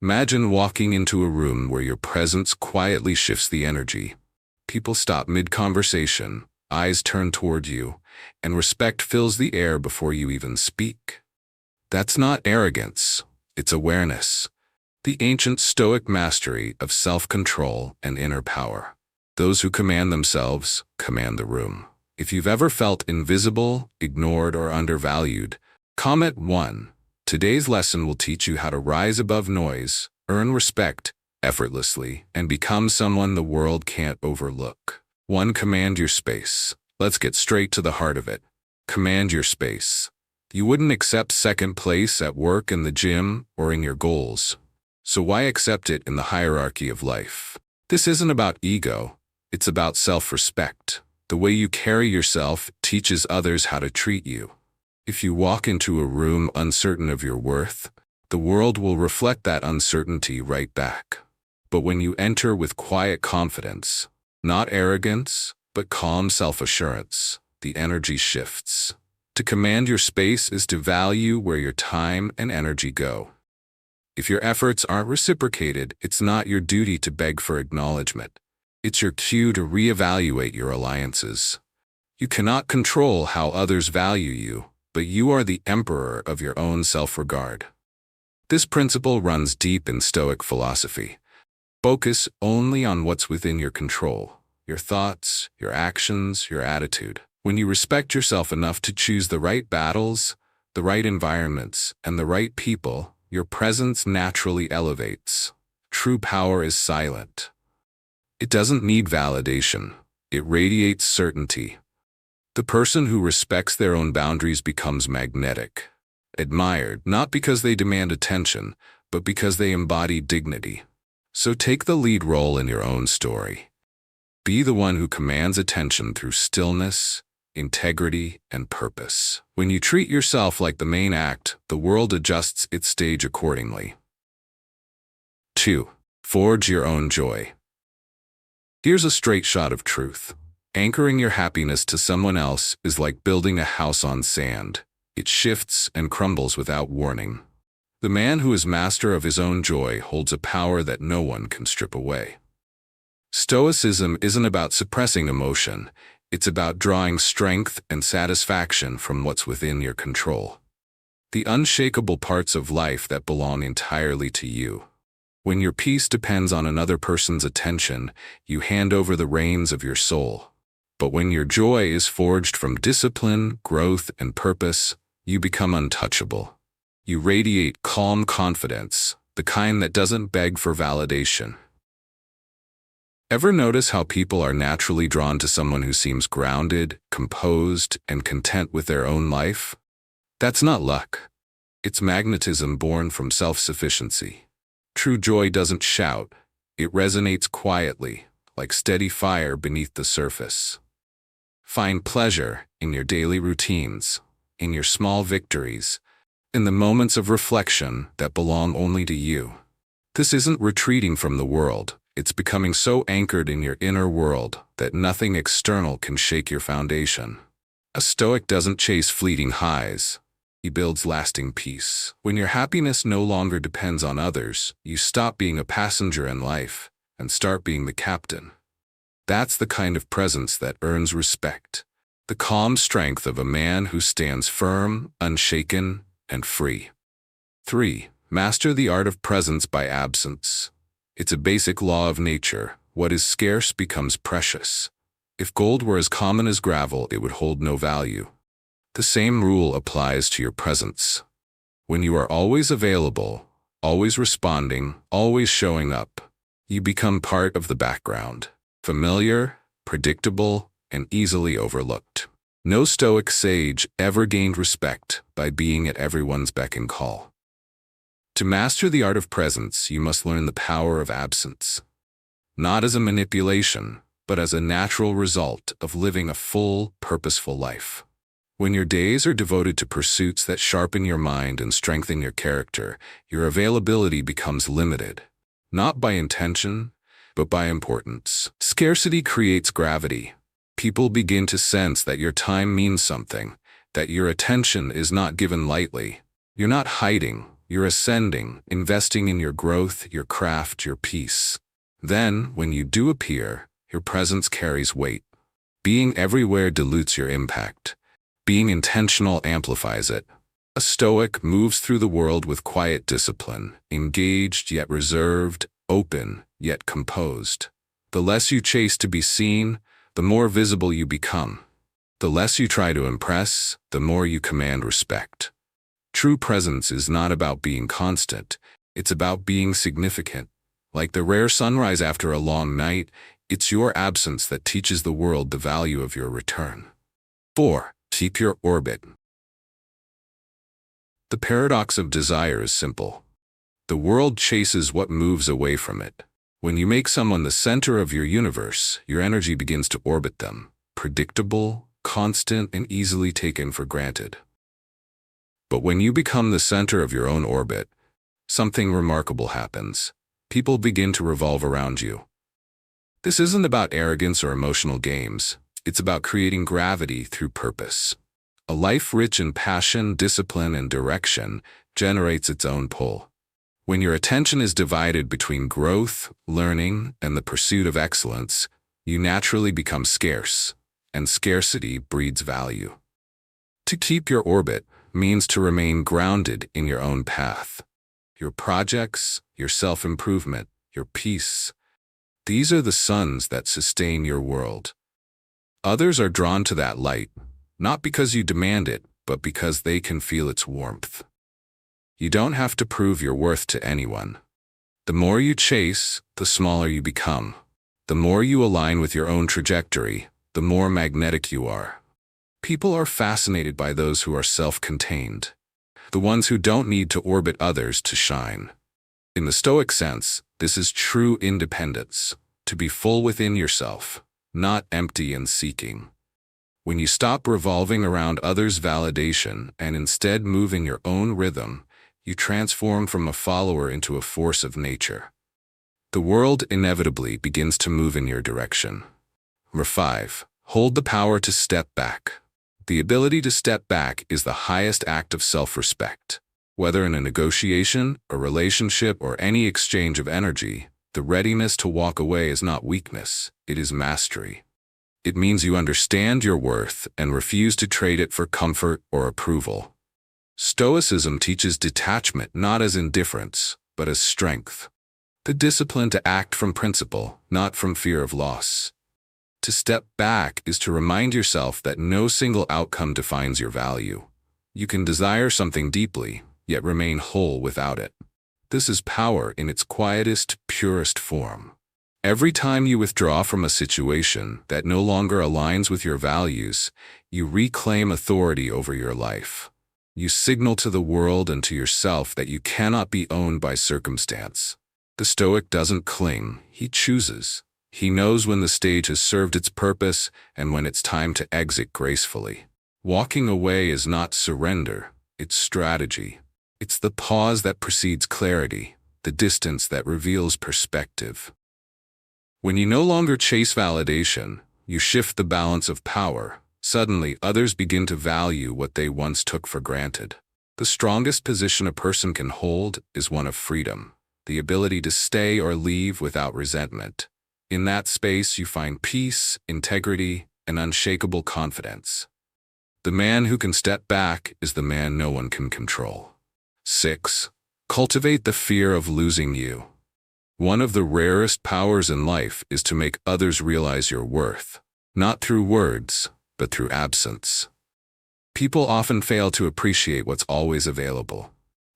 Imagine walking into a room where your presence quietly shifts the energy. People stop mid-conversation, eyes turn toward you, and respect fills the air before you even speak. That's not arrogance, it's awareness. The ancient Stoic mastery of self-control and inner power. Those who command themselves command the room. If you've ever felt invisible, ignored, or undervalued, comment 1. Today's lesson will teach you how to rise above noise, earn respect effortlessly, and become someone the world can't overlook. 1. Command your space. Let's get straight to the heart of it. Command your space. You wouldn't accept second place at work, in the gym, or in your goals. So why accept it in the hierarchy of life? This isn't about ego. It's about self-respect. The way you carry yourself teaches others how to treat you. If you walk into a room uncertain of your worth, the world will reflect that uncertainty right back. But when you enter with quiet confidence, not arrogance, but calm self-assurance, the energy shifts. To command your space is to value where your time and energy go. If your efforts aren't reciprocated, it's not your duty to beg for acknowledgement. It's your cue to reevaluate your alliances. You cannot control how others value you, but you are the emperor of your own self-regard. This principle runs deep in Stoic philosophy. Focus only on what's within your control, your thoughts, your actions, your attitude. When you respect yourself enough to choose the right battles, the right environments, and the right people, your presence naturally elevates. True power is silent. It doesn't need validation. It radiates certainty. The person who respects their own boundaries becomes magnetic, admired not because they demand attention, but because they embody dignity. So take the lead role in your own story. Be the one who commands attention through stillness, integrity, and purpose. When you treat yourself like the main act, the world adjusts its stage accordingly. 2. Forge your own joy. Here's a straight shot of truth. Anchoring your happiness to someone else is like building a house on sand. It shifts and crumbles without warning. The man who is master of his own joy holds a power that no one can strip away. Stoicism isn't about suppressing emotion. It's about drawing strength and satisfaction from what's within your control. The unshakable parts of life that belong entirely to you. When your peace depends on another person's attention, you hand over the reins of your soul. But when your joy is forged from discipline, growth, and purpose, you become untouchable. You radiate calm confidence, the kind that doesn't beg for validation. Ever notice how people are naturally drawn to someone who seems grounded, composed, and content with their own life? That's not luck. It's magnetism born from self-sufficiency. True joy doesn't shout. It resonates quietly, like steady fire beneath the surface. Find pleasure in your daily routines, in your small victories, in the moments of reflection that belong only to you. This isn't retreating from the world. It's becoming so anchored in your inner world that nothing external can shake your foundation. A Stoic doesn't chase fleeting highs. He builds lasting peace. When your happiness no longer depends on others, you stop being a passenger in life and start being the captain. That's the kind of presence that earns respect. The calm strength of a man who stands firm, unshaken, and free. 3. Master the art of presence by absence. It's a basic law of nature. What is scarce becomes precious. If gold were as common as gravel, it would hold no value. The same rule applies to your presence. When you are always available, always responding, always showing up, you become part of the background. Familiar, predictable, and easily overlooked. No Stoic sage ever gained respect by being at everyone's beck and call. To master the art of presence, you must learn the power of absence. Not as a manipulation, but as a natural result of living a full, purposeful life. When your days are devoted to pursuits that sharpen your mind and strengthen your character, your availability becomes limited. Not by intention, but by importance. Scarcity creates gravity. People begin to sense that your time means something, that your attention is not given lightly. You're not hiding, You're ascending, investing in your growth, your craft, your peace. Then, when you do appear, your presence carries weight. Being everywhere dilutes your impact. Being intentional amplifies it. A Stoic moves through the world with quiet discipline, engaged yet reserved, open yet composed. The less you chase to be seen, the more visible you become. The less you try to impress, the more you command respect. True presence is not about being constant, it's about being significant. Like the rare sunrise after a long night, it's your absence that teaches the world the value of your return. 4. Keep your orbit. The paradox of desire is simple. The world chases what moves away from it. When you make someone the center of your universe, your energy begins to orbit them, predictable, constant, and easily taken for granted. But when you become the center of your own orbit, something remarkable happens. People begin to revolve around you. This isn't about arrogance or emotional games. It's about creating gravity through purpose. A life rich in passion, discipline, and direction generates its own pull. When your attention is divided between growth, learning, and the pursuit of excellence, you naturally become scarce, and scarcity breeds value. To keep your orbit means to remain grounded in your own path. Your projects, your self-improvement, your peace. These are the suns that sustain your world. Others are drawn to that light, not because you demand it, but because they can feel its warmth. You don't have to prove your worth to anyone. The more you chase, the smaller you become. The more you align with your own trajectory, the more magnetic you are. People are fascinated by those who are self-contained, the ones who don't need to orbit others to shine. In the Stoic sense, this is true independence, to be full within yourself, not empty and seeking. When you stop revolving around others' validation and instead move in your own rhythm, you transform from a follower into a force of nature. The world inevitably begins to move in your direction. Number 5. Hold the power to step back. The ability to step back is the highest act of self-respect. Whether in a negotiation, a relationship, or any exchange of energy, the readiness to walk away is not weakness, it is mastery. It means you understand your worth and refuse to trade it for comfort or approval. Stoicism teaches detachment not as indifference, but as strength. The discipline to act from principle, not from fear of loss. To step back is to remind yourself that no single outcome defines your value. You can desire something deeply, yet remain whole without it. This is power in its quietest, purest form. Every time you withdraw from a situation that no longer aligns with your values, you reclaim authority over your life. You signal to the world and to yourself that you cannot be owned by circumstance. The Stoic doesn't cling, he chooses. He knows when the stage has served its purpose and when it's time to exit gracefully. Walking away is not surrender, it's strategy. It's the pause that precedes clarity, the distance that reveals perspective. When you no longer chase validation, you shift the balance of power. Suddenly, others begin to value what they once took for granted. The strongest position a person can hold is one of freedom, the ability to stay or leave without resentment. In that space, you find peace, integrity, and unshakable confidence. The man who can step back is the man no one can control. 6. Cultivate the fear of losing you. One of the rarest powers in life is to make others realize your worth, not through words, but through absence. People often fail to appreciate what's always available.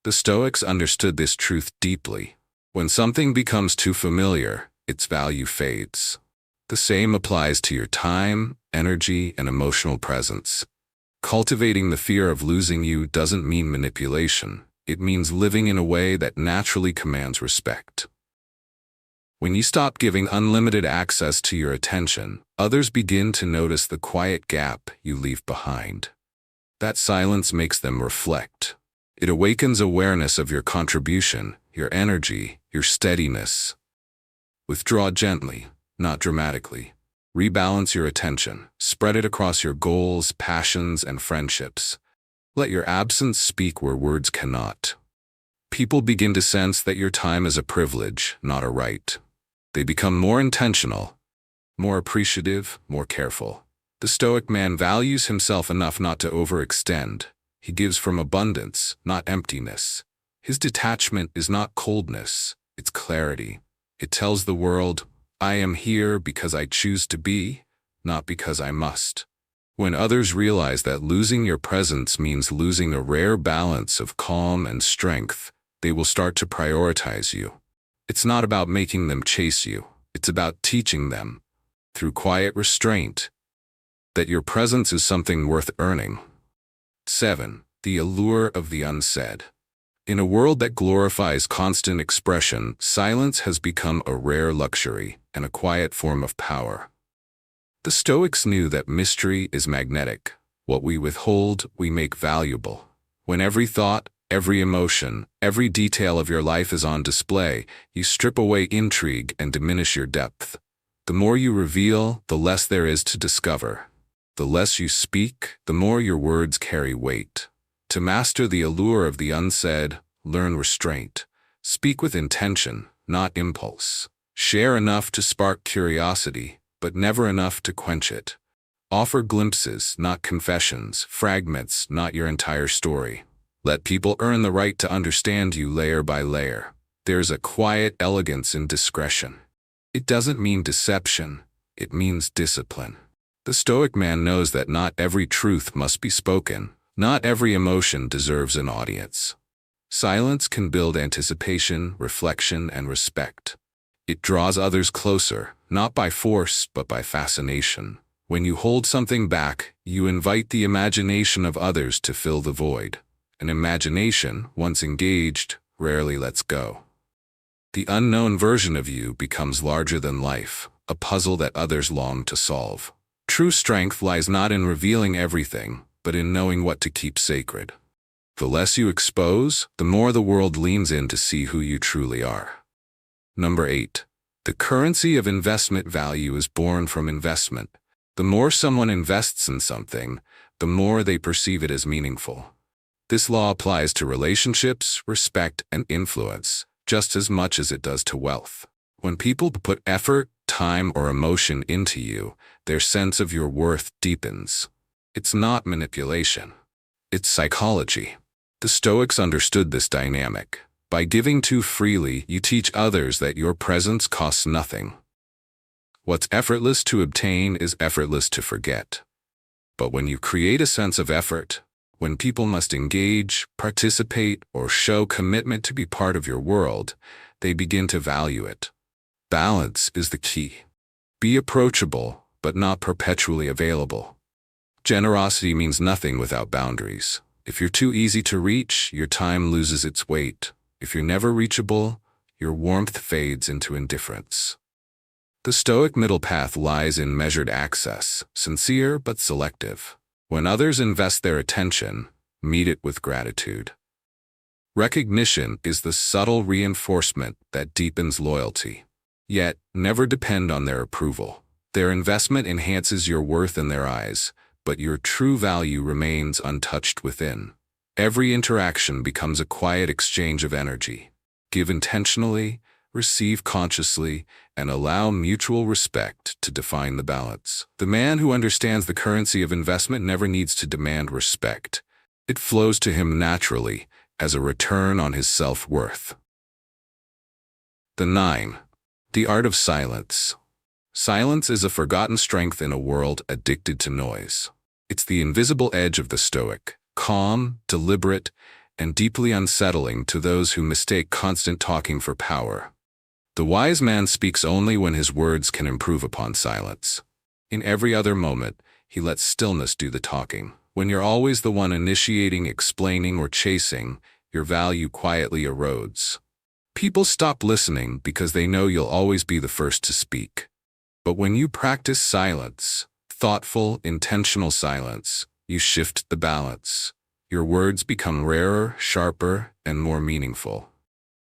The Stoics understood this truth deeply. When something becomes too familiar, its value fades. The same applies to your time, energy, and emotional presence. Cultivating the fear of losing you doesn't mean manipulation. It means living in a way that naturally commands respect. When you stop giving unlimited access to your attention, others begin to notice the quiet gap you leave behind. That silence makes them reflect. It awakens awareness of your contribution, your energy, your steadiness. Withdraw gently, not dramatically. Rebalance your attention. Spread it across your goals, passions, and friendships. Let your absence speak where words cannot. People begin to sense that your time is a privilege, not a right. They become more intentional, more appreciative, more careful. The Stoic man values himself enough not to overextend. He gives from abundance, not emptiness. His detachment is not coldness, it's clarity. It tells the world, I am here because I choose to be, not because I must. When others realize that losing your presence means losing a rare balance of calm and strength, they will start to prioritize you. It's not about making them chase you. It's about teaching them, through quiet restraint, that your presence is something worth earning. 7. The allure of the unsaid. In a world that glorifies constant expression, silence has become a rare luxury and a quiet form of power. The Stoics knew that mystery is magnetic. What we withhold, we make valuable. When every thought, every emotion, every detail of your life is on display, you strip away intrigue and diminish your depth. The more you reveal, the less there is to discover. The less you speak, the more your words carry weight. To master the allure of the unsaid, learn restraint. Speak with intention, not impulse. Share enough to spark curiosity, but never enough to quench it. Offer glimpses, not confessions, fragments, not your entire story. Let people earn the right to understand you layer by layer. There's a quiet elegance in discretion. It doesn't mean deception, it means discipline. The Stoic man knows that not every truth must be spoken, not every emotion deserves an audience. Silence can build anticipation, reflection, and respect. It draws others closer, not by force, but by fascination. When you hold something back, you invite the imagination of others to fill the void. An imagination, once engaged, rarely lets go. The unknown version of you becomes larger than life, a puzzle that others long to solve. True strength lies not in revealing everything, but in knowing what to keep sacred. The less you expose, the more the world leans in to see who you truly are. Number 8. The currency of investment value is born from investment. The more someone invests in something, the more they perceive it as meaningful. This law applies to relationships, respect, and influence, just as much as it does to wealth. When people put effort, time, or emotion into you, their sense of your worth deepens. It's not manipulation. It's psychology. The Stoics understood this dynamic. By giving too freely, you teach others that your presence costs nothing. What's effortless to obtain is effortless to forget. But when you create a sense of effort, when people must engage, participate, or show commitment to be part of your world, they begin to value it. Balance is the key. Be approachable, but not perpetually available. Generosity means nothing without boundaries. If you're too easy to reach, your time loses its weight. If you're never reachable, your warmth fades into indifference. The Stoic middle path lies in measured access, sincere but selective. When others invest their attention, meet it with gratitude. Recognition is the subtle reinforcement that deepens loyalty. Yet, never depend on their approval. Their investment enhances your worth in their eyes, but your true value remains untouched within. Every interaction becomes a quiet exchange of energy. Give intentionally, receive consciously, and allow mutual respect to define the balance. The man who understands the currency of investment never needs to demand respect. It flows to him naturally as a return on his self-worth. 9. The art of silence. Silence is a forgotten strength in a world addicted to noise. It's the invisible edge of the Stoic, calm, deliberate, and deeply unsettling to those who mistake constant talking for power. The wise man speaks only when his words can improve upon silence. In every other moment, he lets stillness do the talking. When you're always the one initiating, explaining, or chasing, your value quietly erodes. People stop listening because they know you'll always be the first to speak. But when you practice silence, thoughtful, intentional silence, you shift the balance. Your words become rarer, sharper, and more meaningful.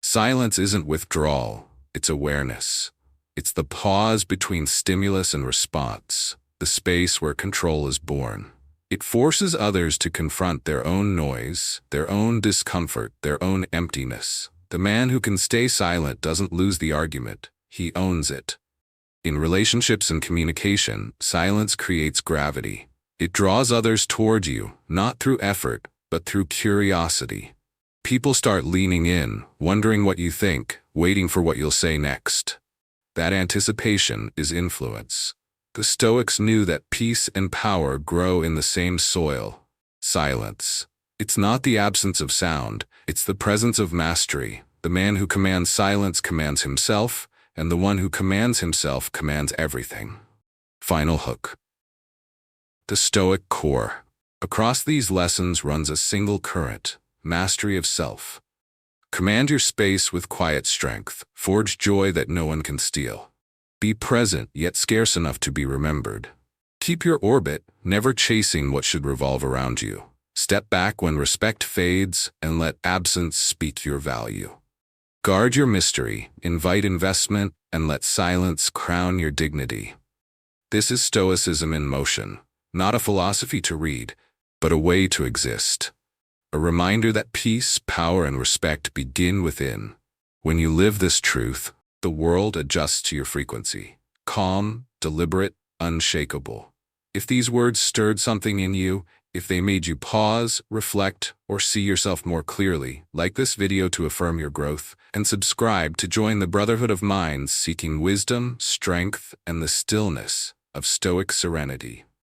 Silence isn't withdrawal. It's awareness. It's the pause between stimulus and response, the space where control is born. It forces others to confront their own noise, their own discomfort, their own emptiness. The man who can stay silent doesn't lose the argument, he owns it. In relationships and communication, silence creates gravity. It draws others toward you, not through effort, but through curiosity. People start leaning in, wondering what you think, waiting for what you'll say next. That anticipation is influence. The Stoics knew that peace and power grow in the same soil, silence. It's not the absence of sound, it's the presence of mastery. The man who commands silence commands himself, and the one who commands himself commands everything. Final hook. The Stoic core. Across these lessons runs a single current, mastery of self. Command your space with quiet strength, forge joy that no one can steal. Be present, yet scarce enough to be remembered. Keep your orbit, never chasing what should revolve around you. Step back when respect fades, and let absence speak your value. Guard your mystery, invite investment, and let silence crown your dignity. This is Stoicism in motion, not a philosophy to read, but a way to exist. A reminder that peace, power, and respect begin within. When you live this truth, the world adjusts to your frequency. Calm, deliberate, unshakable. If these words stirred something in you, if they made you pause, reflect, or see yourself more clearly, like this video to affirm your growth, and subscribe to join the brotherhood of minds seeking wisdom, strength, and the stillness of Stoic serenity.